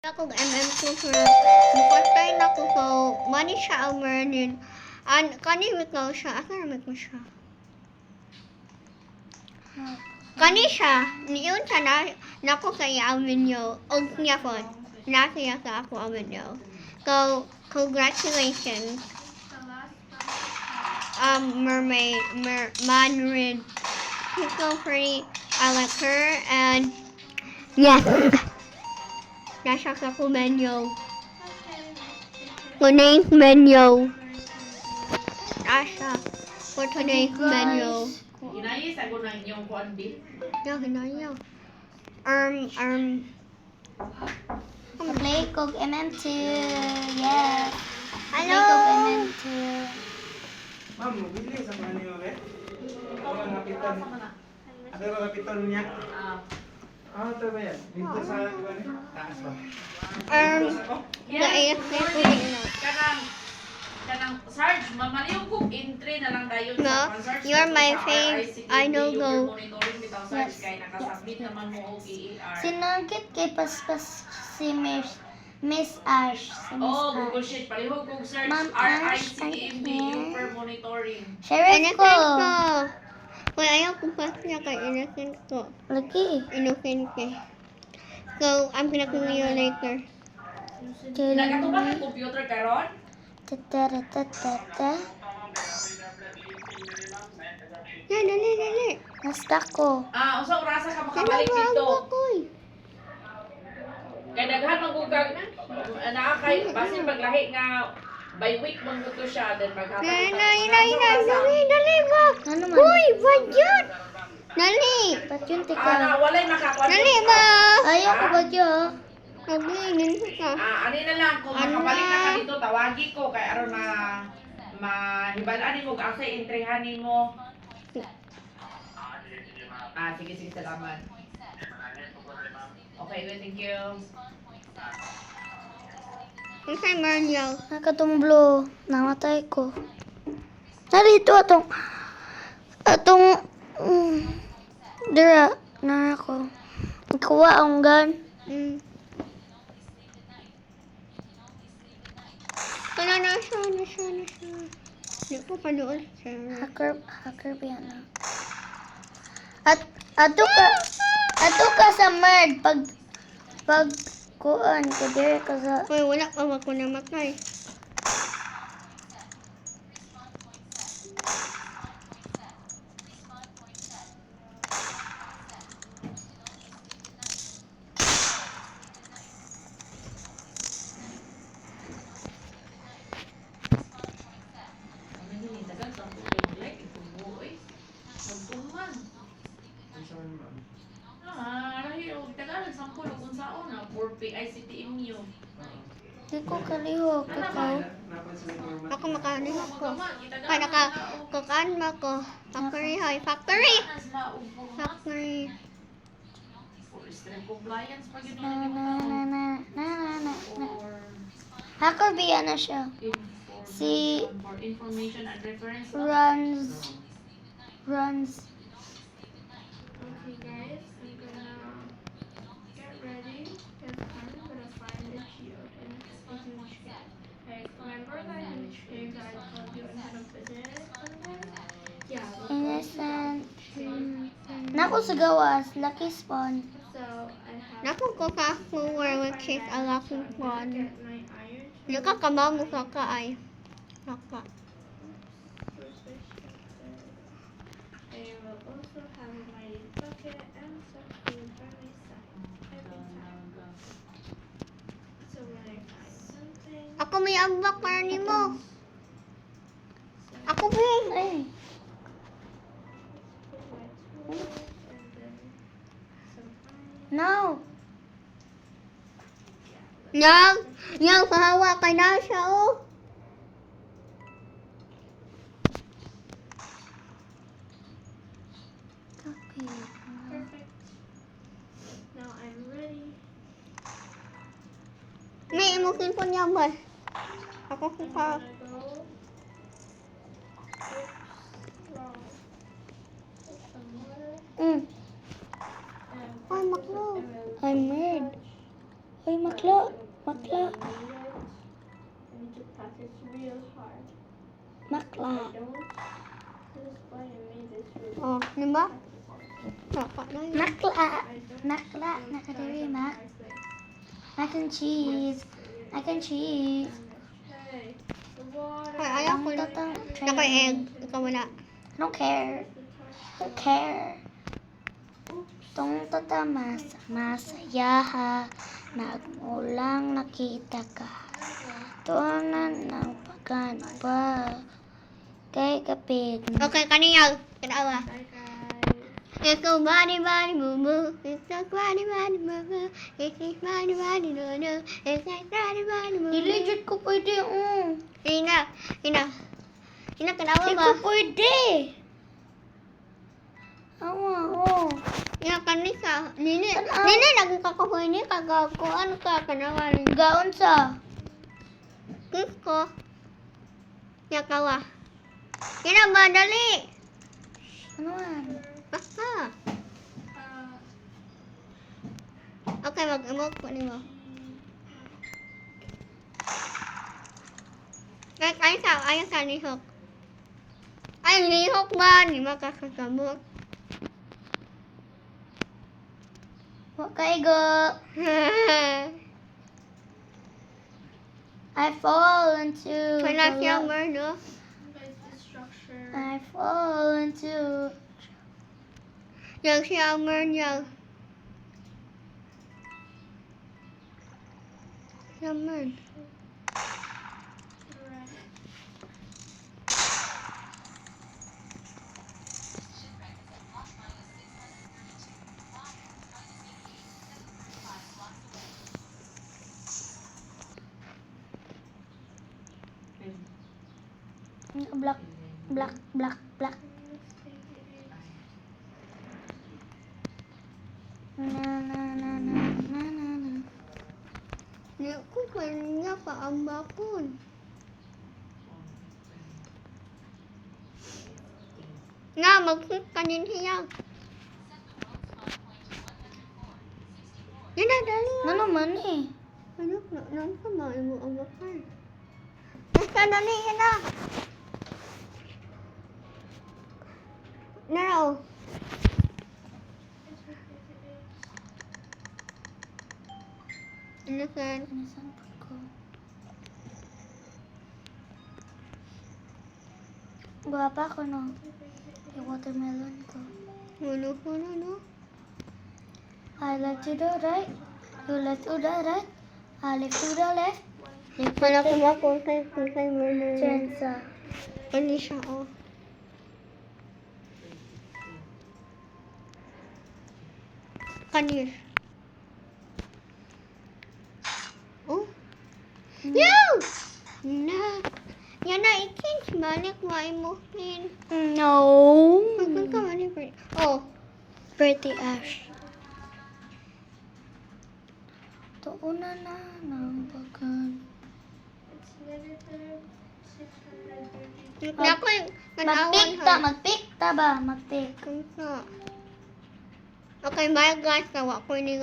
Ako MM2 pero mukotay na ko so money siya ang meron and kani ko siya asa ramig mo siya kani siya niyon sa nako sa iyang menu og niya po nasiya sa ako ang menu so congratulations mermaid Manrid she's so pretty I like her and yes nasa sa ko menu. Today's menu. Nasa for today's menu. Hinayos ako ng inyong kuan beef. Yeah, hinaya. Play kog MM2. Yes. Hello. Play kog MM2. Ma'am, bili sa kanyo eh. Ako ang kapitan. Ako ang kapitan niya. Ito ba yan? Dito sa taas ba? The AFK putting it out. Kanang Sarge, mamaliw kong entry na lang tayo No, sa Sarge. you're my fave. I know go. Monitoring bitaw Sarge kay nakasubmit naman mo og EER. Sinagit kay paspas si Miss Ash. Si Miss Oh, Google Ash. Sheet. Palihog kong Sarge. Ma'am Ash, RICTMB thank you. per monitoring. Sheriff Innocent ko. ko. Wait, ayaw kong pass niya kay innocent ko. Lagi. Innocent ko. So, I'm gonna call you later. Nagkatubang ang computer karon? Tatatatata. Yeah, dali. Na-stuck ko. Usa orasa ka Kaya makabalik dito. nagawa ko eh. Kay daghan magugag naakay basin paglahi nga by week magbuto siya then maghatag. Dali ba? Ano man? Uy, budget! Dali! Ba't yun, Na tika? walay makakuan. Dali ba? Ayaw ko ba yun? Nagingin ka. Ani na lang kung Ano? makabalik na ka dito tawagi ko kay aron mahibalaan mo asa entrehan nimo. Sige salamat. Okay, good, thank you. Ang kay Mariel. Nakatumblo. Namatay ko. Narito atong dira na ako. Kuha ang gun. Wala na siya. Hindi ko pa doon siya. Hacker ba yan? Ato ka sa merd pag kuan ko dire ka sa Uy, wala pa ako namatay. ICTMU. di ko kalihok ikaw. Ako makanihok ko. Ay, nakakukaan mo ko. Factory. Compliance pag yun Na. Hacker ba yan na siya? Si for information and reference. runs. Okay guys, I'm gonna get ready because I'm gonna find the geode in a huge cave. Like, remember that huge cave that I told you I'm gonna visit sometime? Yeah, Innocent. Nako sa gawas, lucky spawn. so I have Naku ko ka floor which is a lucky to one. get my iron. Nakakabaw mo ka ay. Naka. I will also have a mighty bucket and some food by my side every time. So when I find something, Ako may ambak para ni mo. Ako ba? Ay, put my tools and then some iron. no. Yang pahawa ka na siya oh. Perfect. Now I'm ready. May imukin po niya ba? Ako I'm ka. gonna go. Oops, wrong. Put some water Mm, and Ay, maklo. I'm red. Uy, makla. Makla. I need to practice real hard. Makla. I don't. This is why I made this really Oh, di ba? Dapat na yun. Makla. Makla. Nakadiri, Mac. Mac and cheese. Mac and cheese. Hey, the water. Ay, ayaw ko na. Naka-egg. Ikaw wala. I don't care. I don't care. Tong tatama sa masayaha, nagulang nakita ka. Tunan ng pagkanba, kay kapit. Okay, kaniyaw. Kanawa. Bye, guys. Ikaw bani bumu. Ikaw bani bumu. Ikaw bani nono. Ikaw bani bumu. Legit ko pwede, Ina. Kanawa Hindi ba? ko pwede. Awa, Ina kanisa. Nini. Tanaw. Nini lagi ka ko ini kagakuan ka kanawa. Gaon sa. Kiss ko. Ya kawa. Ina ba dali? Ano yan? Basta. Uh, Okay, mag-emot ko nimo. Kahit ayaw sa nihok. Ay, nihok ba? Di makakagamot. Wa kay go. I fall into Wala the siyang love. word, no? guys, the structure. I fall into Yang siyang word niya. Siyang word. Right. black, black, black, black. Na na na na na na na. Di ko kanya pa ang bakon. Nga, mag-cook ka din siya. Yan na, dali. Ano naman eh? Ano, naan ka ba? Imo ang bakon. Basta dali, yan na. Naraw. Ano kan? Nasaan po ko? Guwapa ko no. Yung watermelon ko. Ano ko na, no? I like to the right. You like to the right. I like to the left. Wala ko ba kung kay murder. Chensa. Ano siya, oh. Kanir. Oh. No! Na. Yan na, i-change balik mo ay mo pin. No. Magkun ka man yung oh. Pretty Ash. Tuunan na ng bagan. It's negative 630. Ako yung kanawan Magpikta, magpikta ba? Magpik. Okay, bye guys. Kawa ko ni